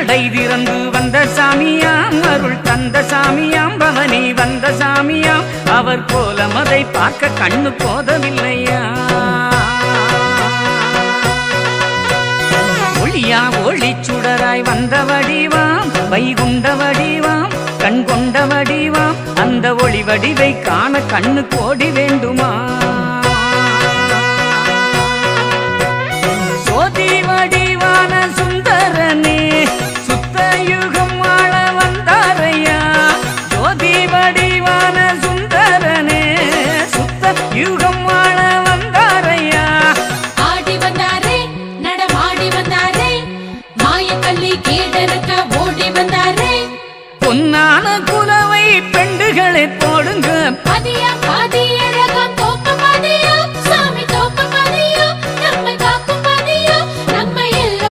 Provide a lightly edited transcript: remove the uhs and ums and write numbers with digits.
நடை திறந்து வந்த சாமியாம், அருள் தந்த சாமியாம், பவனி வந்த சாமியாம். அவர் கோலம் அதை பார்க்க கண்ணு போதவில்லையா. ஒளியா ஒளி சுடராய் வந்த வடிவாம், வைகுண்ட வடிவாம், கண் கொண்ட வடிவாம். அந்த ஒளி வடிவை காண கண்ணு கோடி வேண்டுமா. சோதி வடிவான சுந்தரனே சுத்த யுகம் வாழ வந்தாரையா. ஜோதி வடிவான சுந்தரனே சுத்த யுகம் வாழ வந்தாரையா. ஆடி வந்தாரே நடமாடி வந்தாரே, மாயக்கல்லி கீழறுக்க ஓடி வந்தாரே. பொன்னான குலவை பெண்டுகளை போடுங்க, பதியா பதியற